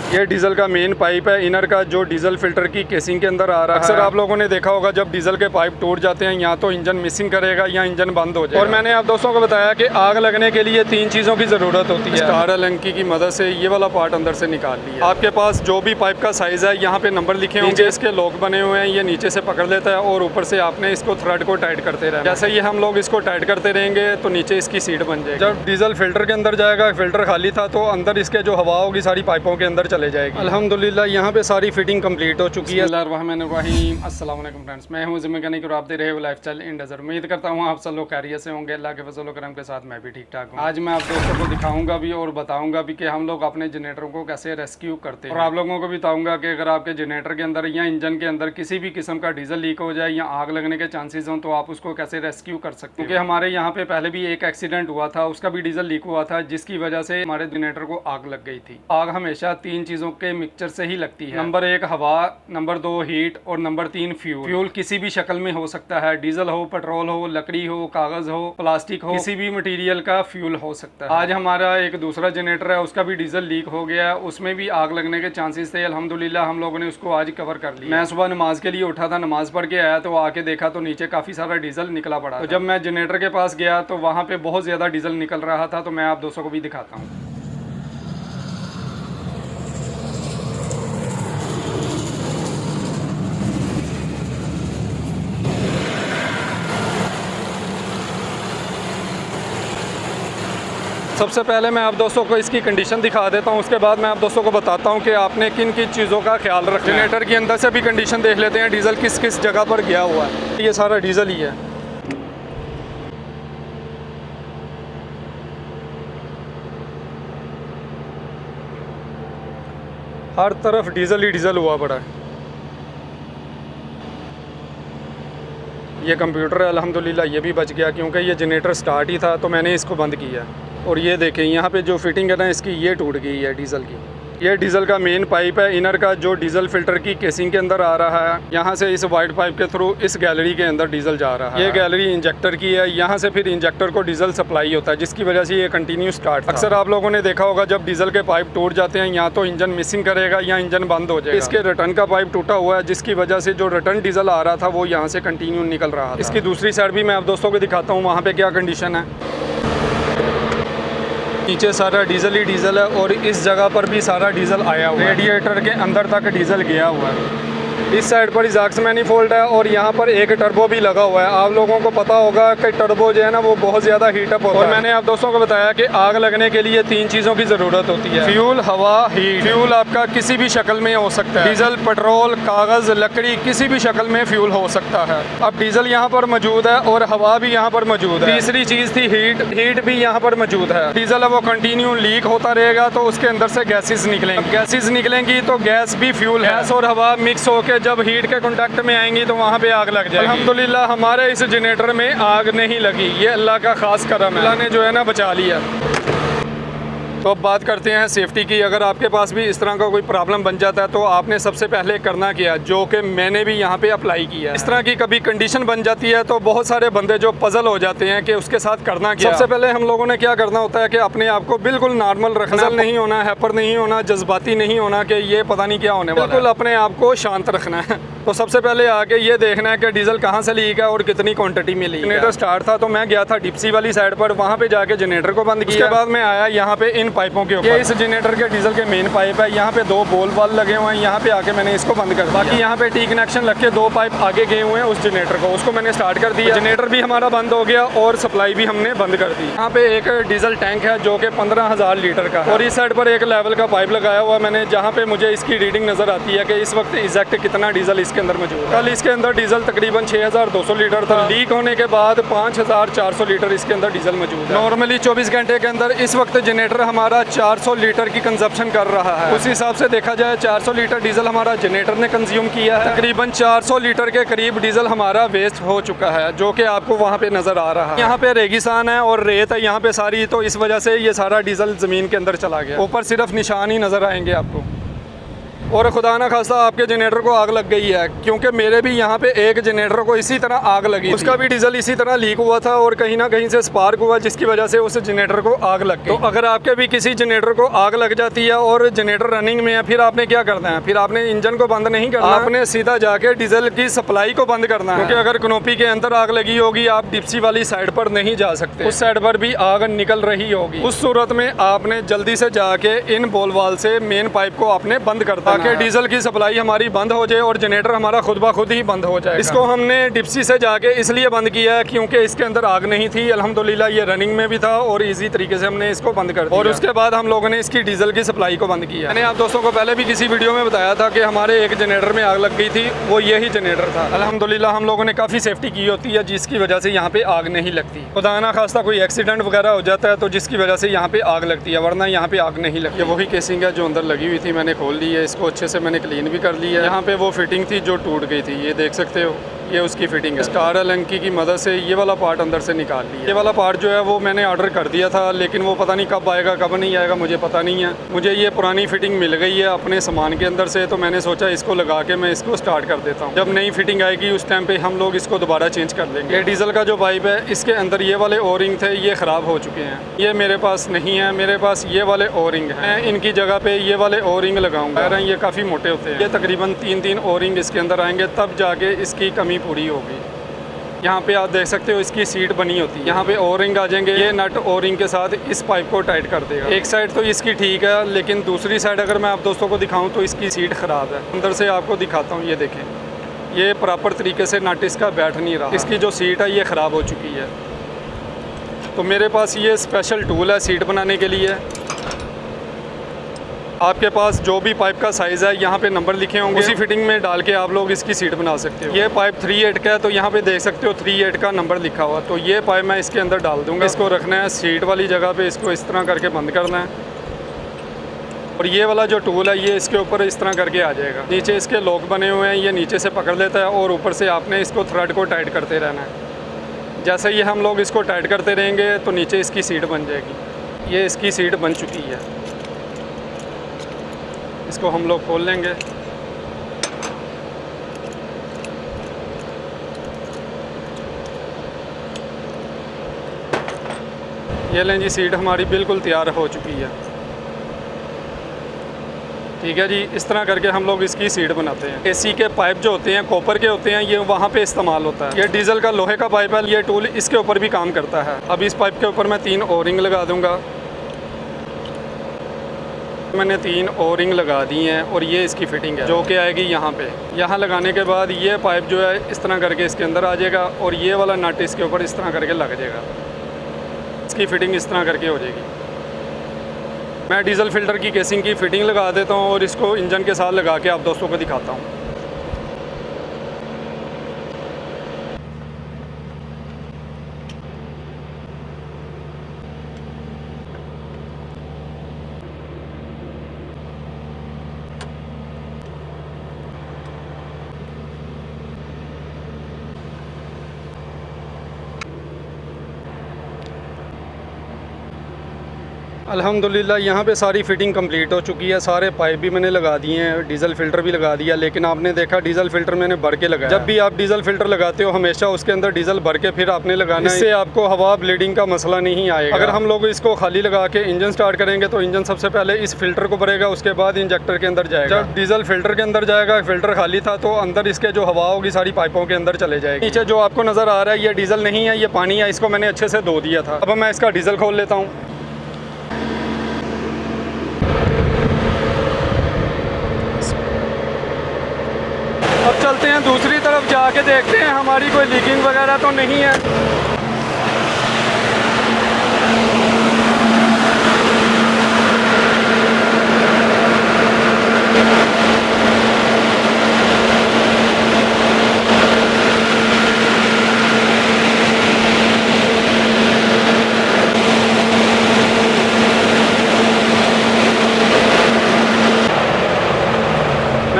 ये डीजल का main pipe है इनर का, जो डीजल फिल्टर की केसिंग के अंदर आ रहा है। अक्सर आप लोगों ने देखा होगा जब डीजल के पाइप टूट जाते हैं या तो इंजन मिसिंग करेगा या इंजन बंद हो जाएगा। और मैंने आप दोस्तों को बताया कि आग लगने के लिए 3 चीज़ों की ज़रूरत होती है। स्टार अलंकी की मदद से ये वाला पार्ट अंदर से निकाल लिया। आपके पास जो भी पाइप का साइज़ है यहाँ पे नंबर लिखे होंगे, इसके लॉक बने हुए हैं, ये नीचे से पकड़ लेता है और ऊपर से आपने इसको थ्रेड को टाइट करते रहना। जैसे ही हम लोग इसको टाइट करते रहेंगे तो नीचे इसकी सीट बन जाएगी। जब डीजल फिल्टर के अंदर जाएगा, फिल्टर खाली था तो अंदर इसके जो हवा होगी सारी पाइपों के अंदर चले जाएगी। अल्हम्दुलिल्लाह यहाँ पे सारी फिटिंग कंप्लीट हो चुकी है। अस्सलाम वालेकुम फ्रेंड्स, मैं हूँ मैकेनिक और आप दे रहे हो लाइफस्टाइल इन डेजर्ट। उम्मीद करता हूँ आप सब लोग खैरियत से होंगे, अल्लाह के फजल करम के साथ मैं भी ठीक ठाक हूँ। आज मैं आप दोस्तों को दिखाऊंगा भी और बताऊंगा भी कि हम लोग अपने जनरेटरों को कैसे रेस्क्यू करते हैं, और आप लोगों को भी बताऊंगा कि अगर आपके जनरेटर के अंदर या इंजन के अंदर किसी भी किस्म का डीजल लीक हो जाए या आग लगने के चांसेस हों तो आप उसको कैसे रेस्क्यू कर सकते हैं। क्योंकि हमारे यहाँ पे पहले भी एक एक्सीडेंट हुआ था, उसका भी डीजल लीक हुआ था, जिसकी वजह से हमारे जनरेटर को आग लग गई थी। आग हमेशा 3 चीज़ों के मिक्सचर से ही लगती है। नंबर 1 हवा, नंबर 2 हीट और नंबर 3 फ्यूल। फ्यूल किसी भी शक्ल में हो सकता है, डीजल हो, पेट्रोल हो, लकड़ी हो, कागज हो, प्लास्टिक हो, किसी भी मटेरियल का फ्यूल हो सकता है। आज हमारा एक दूसरा जनरेटर है, उसका भी डीजल लीक हो गया, उसमें भी आग लगने के चांसेस थे। अल्हम्दुलिल्लाह हम लोगों ने उसको आज कवर कर लिया। मैं सुबह नमाज के लिए उठा था, नमाज पढ़ के आया तो आके देखा तो नीचे काफी सारा डीजल निकला पड़ा। तो जब मैं जनरेटर के पास गया तो वहाँ पे बहुत ज्यादा डीजल निकल रहा था, तो मैं आप दोस्तों को भी दिखाता हूँ। सबसे पहले मैं आप दोस्तों को इसकी कंडीशन दिखा देता हूँ, उसके बाद मैं आप दोस्तों को बताता हूँ कि आपने किन किन चीज़ों का ख्याल रखना है। जनरेटर के अंदर से भी कंडीशन देख लेते हैं, डीजल किस किस जगह पर गया हुआ है। ये सारा डीजल ही है। हर तरफ डीजल ही डीजल हुआ पड़ा है। ये कंप्यूटर है, अल्हम्दुलिल्लाह ये भी बच गया क्योंकि ये जनरेटर स्टार्ट ही था तो मैंने इसको बंद किया। और ये देखें यहाँ पे जो फिटिंग है ना इसकी, ये टूट गई है डीजल की। ये डीजल का मेन पाइप है इनर का, जो डीजल फिल्टर की केसिंग के अंदर आ रहा है। यहाँ से इस वाइट पाइप के थ्रू इस गैलरी के अंदर डीजल जा रहा है। ये गैलरी इंजेक्टर की है, यहाँ से फिर इंजेक्टर को डीजल सप्लाई होता है, जिसकी वजह से ये कंटिन्यू स्टार्ट था। अक्सर आप लोगों ने देखा होगा जब डीजल के पाइप टूट जाते हैं या तो इंजन मिसिंग करेगा या इंजन बंद हो जाएगा। इसके रिटर्न का पाइप टूटा हुआ है, जिसकी वजह से जो रिटर्न डीजल आ रहा था वो यहाँ से कंटिन्यू निकल रहा था। इसकी दूसरी साइड भी मैं आप दोस्तों को दिखाता हूँ वहाँ पे क्या कंडीशन है। नीचे सारा डीजल ही डीजल है और इस जगह पर भी सारा डीजल आया हुआ है। रेडिएटर के अंदर तक डीजल गया हुआ है। इस साइड पर एग्जॉस्ट मैनिफोल्ड है और यहाँ पर एक टर्बो भी लगा हुआ है। आप लोगों को पता होगा कि टर्बो जो है ना वो बहुत ज़्यादा हीटअप होता है। और मैंने आप दोस्तों को बताया कि आग लगने के लिए 3 चीज़ों की ज़रूरत होती है, फ्यूल, हवा, हीट। फ्यूल आपका किसी भी शक्ल में हो सकता है, डीजल, पेट्रोल, कागज़, लकड़ी, किसी भी शक्ल में फ्यूल हो सकता है। अब डीजल यहाँ पर मौजूद है और हवा भी यहाँ पर मौजूद है। तीसरी चीज़ थी हीट। हीट भी यहाँ पर मौजूद है। डीजल है वो कंटिन्यू लीक होता रहेगा तो उसके अंदर से गैसेज निकलेंगी। गैसेज निकलेंगी तो गैस भी फ्यूल है। गैस और हवा मिक्स होकर जब हीट के कांटेक्ट में आएंगी तो वहाँ पे आग लग जाएगी। अल्हम्दुलिल्लाह हमारे इस जनरेटर में आग नहीं लगी, ये अल्लाह का खास करम है। अल्लाह ने जो है ना बचा लिया। तो अब बात करते हैं सेफ्टी की। अगर आपके पास भी इस तरह का कोई प्रॉब्लम बन जाता है तो आपने सबसे पहले करना क्या, जो कि मैंने भी यहाँ पे अप्लाई किया है। इस तरह की कभी कंडीशन बन जाती है तो बहुत सारे बंदे जो पजल हो जाते हैं कि उसके साथ करना क्या। सबसे पहले हम लोगों ने क्या करना होता है कि अपने आप को बिल्कुल नॉर्मल रखना, नहीं होना, हैपर नहीं होना, जज्बाती नहीं होना कि ये पता नहीं क्या होने वाला है। बिल्कुल अपने आप को शांत रखना है। तो सबसे पहले आके ये देखना है कि डीजल कहाँ से लीक है और कितनी क्वांटिटी में लीक है। जनरेटर स्टार्ट था तो मैं गया था डिप्सी वाली साइड पर, वहाँ पे जाके जनरेटर को बंद किया। उसके बाद मैं आया यहाँ पे इन पाइपों के ऊपर। ये इस जनरेटर के डीजल के मेन पाइप है, यहाँ पे 2 बॉल वाल लगे हुए हैं। यहाँ पे आके मैंने इसको बंद कर दिया। बाकी यहाँ पे टी कनेक्शन लग के 2 पाइप आगे गए हुए हैं उस जनरेटर को, उसको मैंने स्टार्ट कर दिया। जनरेटर भी हमारा बंद हो गया और सप्लाई भी हमने बंद कर दी। यहाँ पे एक डीजल टैंक है जो कि 15,000 लीटर का है और इस साइड पर एक लेवल का पाइप लगाया हुआ मैंने, जहाँ पे मुझे इसकी रीडिंग नजर आती है कि इस वक्त एग्जैक्ट कितना डीजल इसके अंदर मौजूद है। कल इसके अंदर डीजल तकरीबन 6,200 लीटर था। लीक होने के बाद 5,400 लीटर इसके अंदर डीजल मौजूद है। नॉर्मली 24 घंटे के अंदर इस वक्त जनरेटर हमारा 400 लीटर की कंजप्शन कर रहा है। उस हिसाब से देखा जाए 400 लीटर डीजल हमारा जनरेटर ने कंज्यूम किया है। तकरीबन 400 लीटर के करीब डीजल हमारा वेस्ट हो चुका है, जो कि आपको वहाँ पे नजर आ रहा है। यहाँ पे रेगिस्तान है और रेत है यहाँ पे सारी, तो इस वजह से ये सारा डीजल जमीन के अंदर चला गया। ऊपर सिर्फ निशान ही नजर आएंगे आपको। और खुदा ना खास्ता आपके जनरेटर को आग लग गई है, क्योंकि मेरे भी यहाँ पे एक जनरेटर को इसी तरह आग लगी, उसका भी डीजल इसी तरह लीक हुआ था और कहीं ना कहीं से स्पार्क हुआ, जिसकी वजह से उस जनरेटर को आग लग गई। तो अगर आपके भी किसी जनरेटर को आग लग जाती है और जनरेटर रनिंग में है, फिर आपने क्या करना है? फिर आपने इंजन को बंद नहीं करना, आपने सीधा जाके डीजल की सप्लाई को बंद करना है, क्योंकि अगर कनोपी के अंदर आग लगी होगी, आप डिप्सी वाली साइड पर नहीं जा सकते, उस साइड पर भी आग निकल रही होगी। उस सूरत में आपने जल्दी से जाके इन बॉल वाल से मेन पाइप को आपने बंद कर देना, ताकि डीजल की सप्लाई हमारी बंद हो जाए और जनरेटर हमारा खुद ब खुद ही बंद हो जाए। इसको हमने डिप्सी से जाके इसलिए बंद किया है क्योंकि इसके अंदर आग नहीं थी, अल्हम्दुलिल्लाह ये रनिंग में भी था और इजी तरीके से हमने इसको बंद कर दिया। और उसके बाद हम लोगों ने इसकी डीजल की सप्लाई को बंद किया। मैंने आप दोस्तों को पहले भी किसी वीडियो में बताया था कि हमारे एक जनरेटर में आग लग गई थी, वो यही जनरेटर था। अल्हम्दुलिल्लाह हम लोगों ने काफ़ी सेफ्टी की होती है, जिसकी वजह से यहाँ पे आग नहीं लगती। खुदा ना खास्ता कोई एक्सीडेंट वगैरह हो जाता है तो जिसकी वजह से यहाँ पे आग लगती है, वरना यहाँ पे आग नहीं लगती। वही केसिंग है जो अंदर लगी हुई थी, मैंने खोल ली है, इसको अच्छे से मैंने क्लीन भी कर ली है। यहाँ पे वो फिटिंग थी जो टूट गई थी, ये देख सकते हो, ये उसकी फिटिंग है। स्टार अलंकी की मदद से ये वाला पार्ट अंदर से निकाल लिया। ये वाला पार्ट जो है वो मैंने ऑर्डर कर दिया था, लेकिन वो पता नहीं कब आएगा कब नहीं आएगा मुझे पता नहीं है। मुझे ये पुरानी फिटिंग मिल गई है अपने सामान के अंदर से, तो मैंने सोचा इसको लगा के मैं इसको स्टार्ट कर देता हूँ। जब नई फिटिंग आएगी उस टाइम पे हम लोग इसको दोबारा चेंज कर लेंगे। ये डीजल का जो पाइप है, इसके अंदर ये वाले ओ रिंग थे, ये ख़राब हो चुके हैं, ये मेरे पास नहीं है। मेरे पास ये वाले ओ रिंग हैं, इनकी जगह पे ये वाले ओ रिंग लगाऊंगा। ये काफ़ी मोटे होते हैं, ये तकरीबन 3 ओ रिंग इसके अंदर आएंगे, तब जाके इसकी कमी पूरी होगी। यहाँ पे आप देख सकते हो इसकी सीट बनी होती है, यहाँ पे ओ रिंग आ जाएंगे, ये नट ओ रिंग के साथ इस पाइप को टाइट कर देगा। एक साइड तो इसकी ठीक है, लेकिन दूसरी साइड अगर मैं आप दोस्तों को दिखाऊं तो इसकी सीट ख़राब है। अंदर से आपको दिखाता हूँ, ये देखें, ये प्रॉपर तरीके से नट इसका बैठ नहीं रहा, इसकी जो सीट है ये ख़राब हो चुकी है। तो मेरे पास ये स्पेशल टूल है सीट बनाने के लिए। आपके पास जो भी पाइप का साइज़ है यहाँ पे नंबर लिखे होंगे, उसी फिटिंग में डाल के आप लोग इसकी सीट बना सकते हो। ये पाइप 3/8 का है, तो यहाँ पे देख सकते हो 3/8 का नंबर लिखा हुआ, तो ये पाइप मैं इसके अंदर डाल दूँगा। इसको रखना है सीट वाली जगह पे, इसको इस तरह करके बंद करना है। और ये वाला जो टूल है ये इसके ऊपर इस तरह करके आ जाएगा। नीचे इसके लॉक बने हुए हैं, ये नीचे से पकड़ लेता है और ऊपर से आपने इसको थ्रेड को टाइट करते रहना है। जैसे ही हम लोग इसको टाइट करते रहेंगे तो नीचे इसकी सीट बन जाएगी। ये इसकी सीट बन चुकी है, इसको हम लोग खोल लेंगे। ये लें जी, सीट हमारी बिल्कुल तैयार हो चुकी है। ठीक है जी, इस तरह करके हम लोग इसकी सीट बनाते हैं। एसी के पाइप जो होते हैं कॉपर के होते हैं, ये वहाँ पे इस्तेमाल होता है। ये डीजल का लोहे का पाइप है, ये टूल इसके ऊपर भी काम करता है। अब इस पाइप के ऊपर मैं 3 ओ रिंग लगा दूँगा। मैंने 3 ओ रिंग लगा दी हैं और ये इसकी फिटिंग है जो कि आएगी यहाँ पे। यहाँ लगाने के बाद ये पाइप जो है इस तरह करके इसके अंदर आ जाएगा और ये वाला नट इसके ऊपर इस तरह करके लग जाएगा। इसकी फ़िटिंग इस तरह करके हो जाएगी। मैं डीजल फ़िल्टर की केसिंग की फ़िटिंग लगा देता हूँ और इसको इंजन के साथ लगा के आप दोस्तों को दिखाता हूँ। अल्हम्दुलिल्लाह यहाँ पे सारी फ़िटिंग कंप्लीट हो चुकी है। सारे पाइप भी मैंने लगा दिए हैं, डीजल फ़िल्टर भी लगा दिया। लेकिन आपने देखा डीजल फ़िल्टर मैंने भर के लगाया। जब भी आप डीजल फ़िल्टर लगाते हो हमेशा उसके अंदर डीजल भर के फिर आपने लगाना है, इससे आपको हवा ब्लीडिंग का मसला नहीं आएगा। अगर हम लोग इसको खाली लगा के इंजन स्टार्ट करेंगे तो इंजन सबसे पहले इस फ़िल्टर को भरेगा, उसके बाद इंजेक्टर के अंदर जाएगा। जब डीजल फ़िल्टर के अंदर जाएगा, फ़िल्टर खाली था तो अंदर इसके जो हवा होगी सारी पाइपों के अंदर चले जाएगी। नीचे जो आपको नज़र आ रहा है ये डीजल नहीं है, ये पानी है, इसको मैंने अच्छे से धो दिया था। अब मैं इसका डीजल खोल लेता हूँ। अब चलते हैं दूसरी तरफ, जाके देखते हैं हमारी कोई लीकिंग वगैरह तो नहीं है।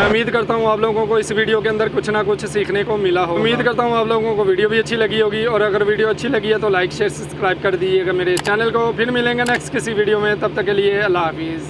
उम्मीद करता हूँ आप लोगों को इस वीडियो के अंदर कुछ ना कुछ सीखने को मिला हो। उम्मीद करता हूँ आप लोगों को वीडियो भी अच्छी लगी होगी, और अगर वीडियो अच्छी लगी है तो लाइक शेयर सब्सक्राइब कर दीजिएगा मेरे चैनल को। फिर मिलेंगे नेक्स्ट किसी वीडियो में, तब तक के लिए अल्लाह हाफिज़।